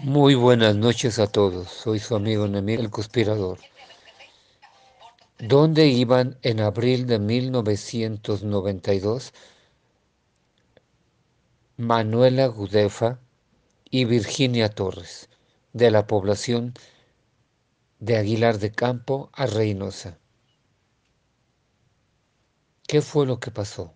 Muy buenas noches a todos. Soy su amigo Nemir, el conspirador. ¿Dónde iban en abril de 1992 Manuela Gudefa y Virginia Torres, de la población de Aguilar de Campo a Reynosa? ¿Qué fue lo que pasó?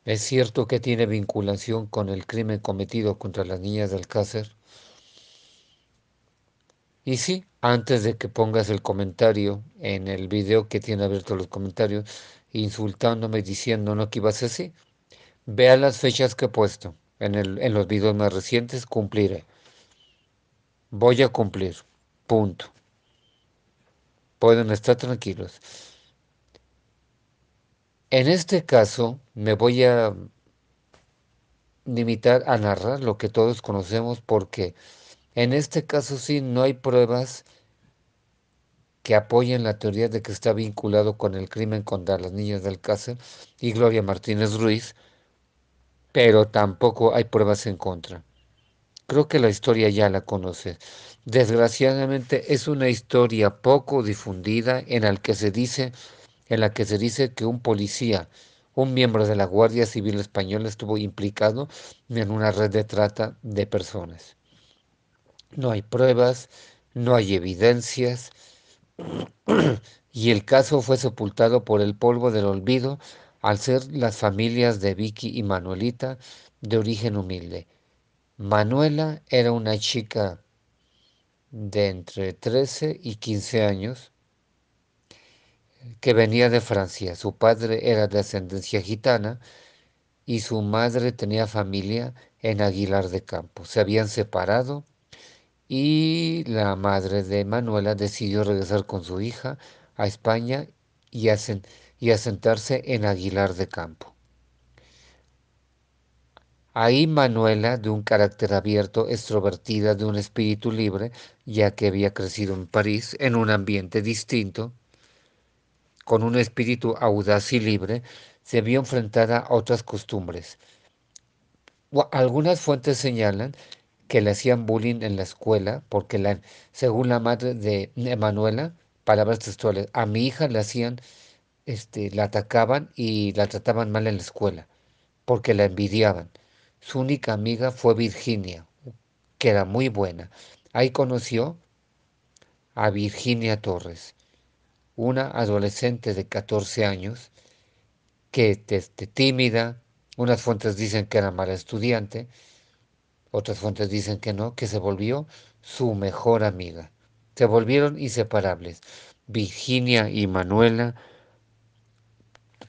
¿Es cierto que tiene vinculación con el crimen cometido contra las niñas de Alcácer? Y sí, antes de que pongas el comentario en el video que tiene abierto los comentarios, insultándome, diciendo no que ibas así, vea las fechas que he puesto en los videos más recientes, cumpliré. Voy a cumplir. Punto. Pueden estar tranquilos. En este caso, me voy a limitar a narrar lo que todos conocemos porque en este caso sí no hay pruebas que apoyen la teoría de que está vinculado con el crimen contra las niñas del Alcácer y Gloria Martínez Ruiz, pero tampoco hay pruebas en contra. Creo que la historia ya la conoces. Desgraciadamente es una historia poco difundida en la que se dice que un policía, un miembro de la Guardia Civil Española estuvo implicado en una red de trata de personas. No hay pruebas, no hay evidencias y el caso fue sepultado por el polvo del olvido al ser las familias de Vicky y Manuelita de origen humilde. Manuela era una chica de entre 13 y 15 años que venía de Francia. Su padre era de ascendencia gitana y su madre tenía familia en Aguilar de Campo. Se habían separado y la madre de Manuela decidió regresar con su hija a España y, y asentarse en Aguilar de Campo. Ahí Manuela, de un carácter abierto, extrovertida, de un espíritu libre, ya que había crecido en París, en un ambiente distinto, con un espíritu audaz y libre, se vio enfrentada a otras costumbres. Algunas fuentes señalan que le hacían bullying en la escuela porque según la madre de Manuela, palabras textuales, a mi hija le hacían, la atacaban y la trataban mal en la escuela porque la envidiaban. Su única amiga fue Virginia, que era muy buena. Ahí conoció a Virginia Torres, una adolescente de 14 años que tímida, unas fuentes dicen que era mala estudiante, otras fuentes dicen que no, que se volvió su mejor amiga. Se volvieron inseparables. Virginia y Manuela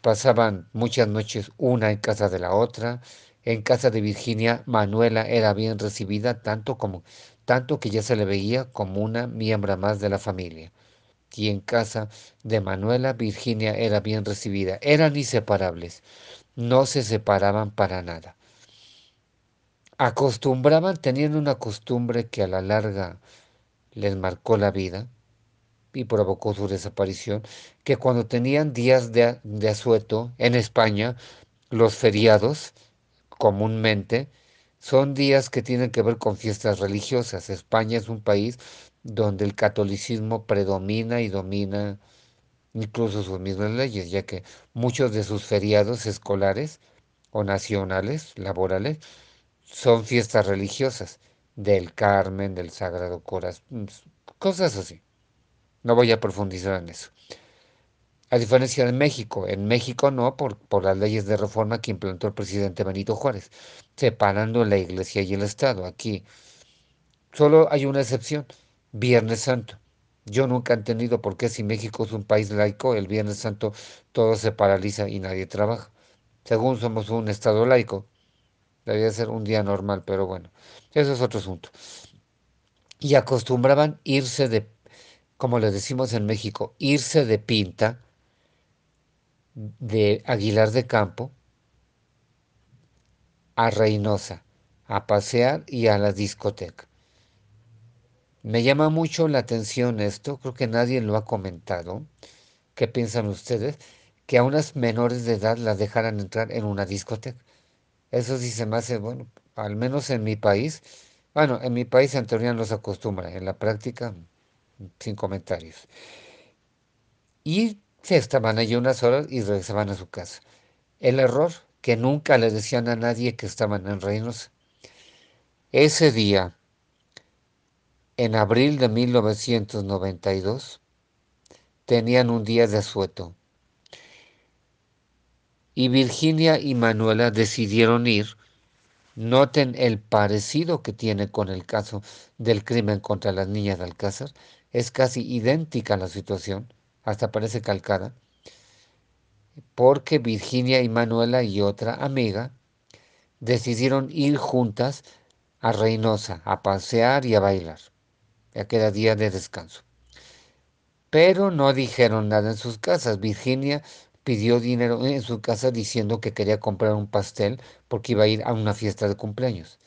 pasaban muchas noches una en casa de la otra. En casa de Virginia, Manuela era bien recibida tanto que ya se le veía como una miembro más de la familia. Y en casa de Manuela, Virginia era bien recibida. Eran inseparables. No se separaban para nada. Tenían una costumbre que a la larga les marcó la vida y provocó su desaparición, que cuando tenían días de asueto en España, los feriados comúnmente son días que tienen que ver con fiestas religiosas. España es un país donde el catolicismo predomina y domina incluso sus mismas leyes, ya que muchos de sus feriados escolares o nacionales, laborales, son fiestas religiosas, del Carmen, del Sagrado Corazón, cosas así. No voy a profundizar en eso. A diferencia de México, en México no, por las leyes de reforma que implantó el presidente Benito Juárez, separando la iglesia y el Estado. Aquí solo hay una excepción, Viernes Santo. Yo nunca he entendido por qué si México es un país laico, el Viernes Santo todo se paraliza y nadie trabaja. Según somos un Estado laico, debería ser un día normal, pero bueno, eso es otro asunto. Y acostumbraban irse como le decimos en México, irse de pinta de Aguilar de Campo a Reynosa, a pasear y a la discoteca. Me llama mucho la atención esto, creo que nadie lo ha comentado. ¿Qué piensan ustedes? Que a unas menores de edad las dejaran entrar en una discoteca. Eso sí se me hace, bueno, al menos en mi país, Bueno, en mi país en teoría no se acostumbra, en la práctica, sin comentarios. Y se estaban allí unas horas y regresaban a su casa. El error, que nunca le decían a nadie que estaban en Reynosa. Ese día, en abril de 1992, tenían un día de asueto y Virginia y Manuela decidieron ir. Noten el parecido que tiene con el caso del crimen contra las niñas de Alcázar. Es casi idéntica la situación, hasta parece calcada, porque Virginia y Manuela y otra amiga decidieron ir juntas a Reynosa a pasear y a bailar, ya que era día de descanso. Pero no dijeron nada en sus casas. Virginia pidió dinero en su casa diciendo que quería comprar un pastel porque iba a ir a una fiesta de cumpleaños.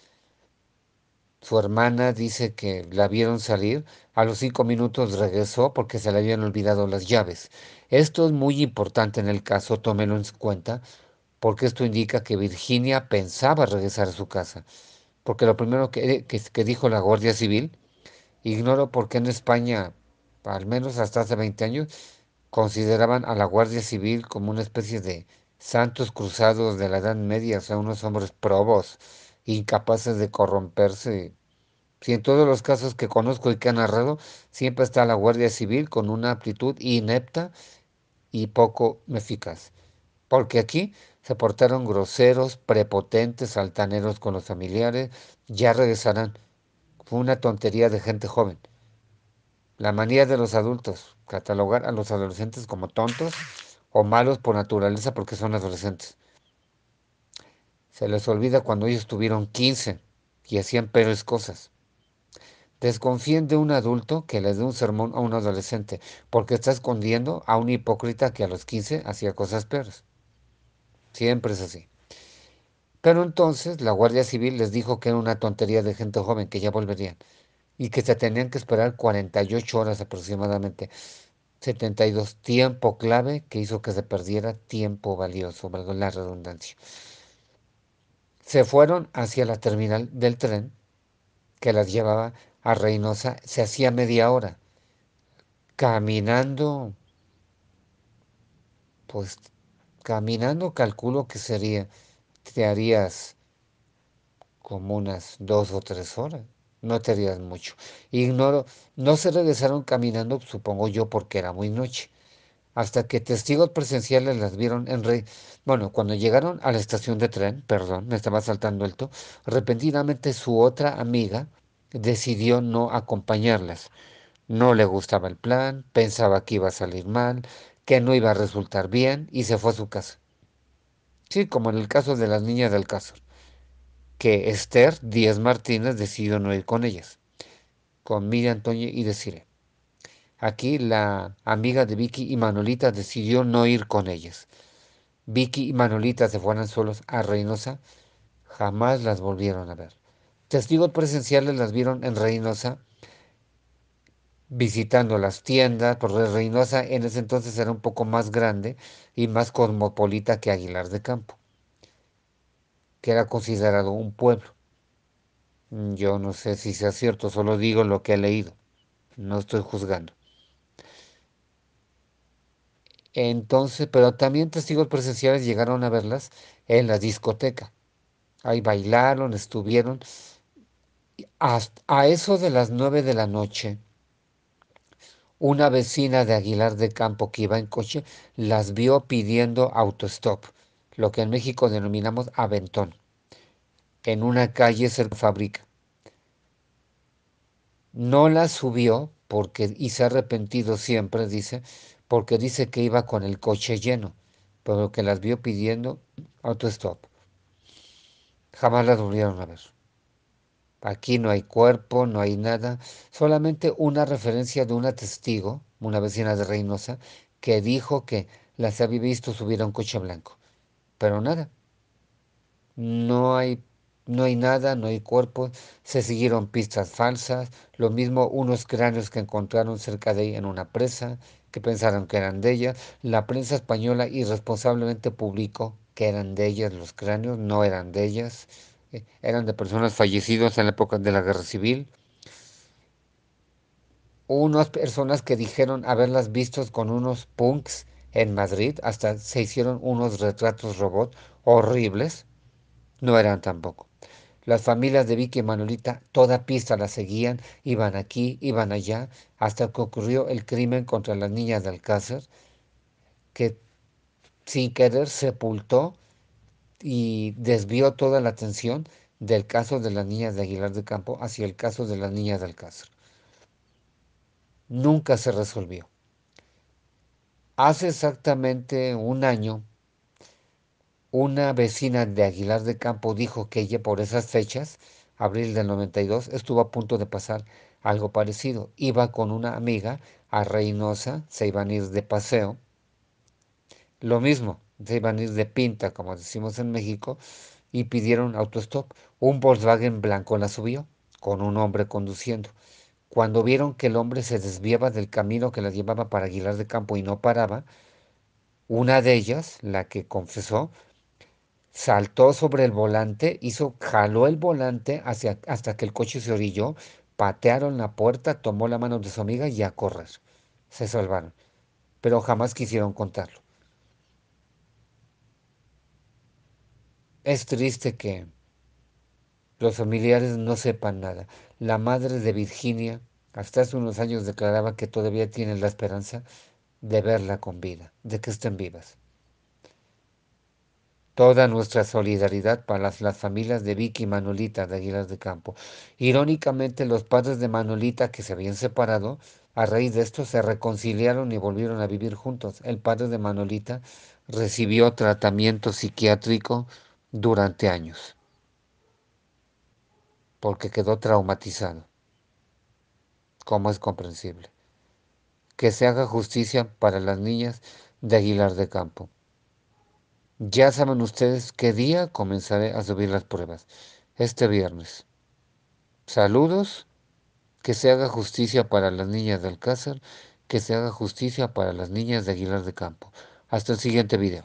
Su hermana dice que la vieron salir. A los 5 minutos regresó porque se le habían olvidado las llaves. Esto es muy importante en el caso, tómelo en cuenta, porque esto indica que Virginia pensaba regresar a su casa. Porque lo primero que dijo la Guardia Civil, ignoro por qué en España, al menos hasta hace 20 años, consideraban a la Guardia Civil como una especie de santos cruzados de la Edad Media, o sea, unos hombres probos, incapaces de corromperse. Si en todos los casos que conozco y que han narrado, siempre está la Guardia Civil con una aptitud inepta y poco eficaz. Porque aquí se portaron groseros, prepotentes, altaneros con los familiares, ya regresarán. Fue una tontería de gente joven. La manía de los adultos, catalogar a los adolescentes como tontos o malos por naturaleza porque son adolescentes. Se les olvida cuando ellos tuvieron 15 y hacían peores cosas. Desconfíen de un adulto que les dé un sermón a un adolescente, porque está escondiendo a un hipócrita que a los 15 hacía cosas peores. Siempre es así. Pero entonces la Guardia Civil les dijo que era una tontería de gente joven, que ya volverían, y que se tenían que esperar 48 horas aproximadamente. 72, tiempo clave que hizo que se perdiera tiempo valioso, valga la redundancia. Se fueron hacia la terminal del tren que las llevaba a Reynosa, se hacía media hora. Caminando, pues caminando calculo que sería, te harías como unas 2 o 3 horas, no te harías mucho. Ignoro, no se regresaron caminando, supongo yo, porque era muy noche. Hasta que testigos presenciales las vieron Bueno, cuando llegaron a la estación de tren, perdón, me estaba saltando esto, repentinamente su otra amiga decidió no acompañarlas. No le gustaba el plan, pensaba que iba a salir mal, que no iba a resultar bien y se fue a su casa. Sí, como en el caso de las niñas del caso, que Esther Díaz Martínez decidió no ir con ellas, con Miriam Toño y Desiree. Aquí la amiga de Vicky y Manolita decidió no ir con ellas. Vicky y Manolita se fueron solos a Reynosa, jamás las volvieron a ver. Testigos presenciales las vieron en Reynosa visitando las tiendas, porque Reynosa en ese entonces era un poco más grande y más cosmopolita que Aguilar de Campo, que era considerado un pueblo. Yo no sé si sea cierto, solo digo lo que he leído, no estoy juzgando. Entonces, pero también testigos presenciales llegaron a verlas en la discoteca. Ahí bailaron, estuvieron. Hasta a eso de las 9 de la noche, una vecina de Aguilar de Campo que iba en coche las vio pidiendo autostop, lo que en México denominamos aventón, en una calle cerca de la fábrica. No la subió porque, y se ha arrepentido siempre, dice, porque dice que iba con el coche lleno, pero que las vio pidiendo autostop. Jamás las volvieron a ver. Aquí no hay cuerpo, no hay nada, solamente una referencia de una testigo, una vecina de Reynosa, que dijo que las había visto subir a un coche blanco. Pero nada, no hay, no hay nada, no hay cuerpo, se siguieron pistas falsas, lo mismo unos cráneos que encontraron cerca de ella en una presa, que pensaron que eran de ellas. La prensa española irresponsablemente publicó que eran de ellas los cráneos, no eran de ellas. eran de personas fallecidas en la época de la Guerra Civil. Unas personas que dijeron haberlas visto con unos punks en Madrid, hasta se hicieron unos retratos robot horribles, no eran tampoco. Las familias de Vicky y Manolita toda pista la seguían, iban aquí, iban allá, hasta que ocurrió el crimen contra las niñas de Alcázar, que sin querer sepultó y desvió toda la atención del caso de las niñas de Aguilar de Campo hacia el caso de las niñas de Alcázar. Nunca se resolvió. Hace exactamente un año, una vecina de Aguilar de Campo dijo que ella por esas fechas, abril del 92, estuvo a punto de pasar algo parecido. Iba con una amiga a Reynosa, se iban a ir de paseo, lo mismo, se iban a ir de pinta, como decimos en México, y pidieron autostop. Un Volkswagen blanco la subió, con un hombre conduciendo. Cuando vieron que el hombre se desviaba del camino que la llevaba para Aguilar de Campo y no paraba, una de ellas, la que confesó, saltó sobre el volante, jaló el volante hasta que el coche se orilló, patearon la puerta, tomó la mano de su amiga y a correr. Se salvaron, pero jamás quisieron contarlo. Es triste que los familiares no sepan nada. La madre de Virginia hasta hace unos años declaraba que todavía tiene la esperanza de verla con vida, de que estén vivas. Toda nuestra solidaridad para las familias de Vicky y Manolita de Aguilar de Campo. Irónicamente, los padres de Manolita, que se habían separado, a raíz de esto se reconciliaron y volvieron a vivir juntos. El padre de Manolita recibió tratamiento psiquiátrico durante años, porque quedó traumatizado, como es comprensible. Que se haga justicia para las niñas de Aguilar de Campo. Ya saben ustedes qué día comenzaré a subir las pruebas. Este viernes. Saludos, que se haga justicia para las niñas de Alcázar, que se haga justicia para las niñas de Aguilar de Campo. Hasta el siguiente video.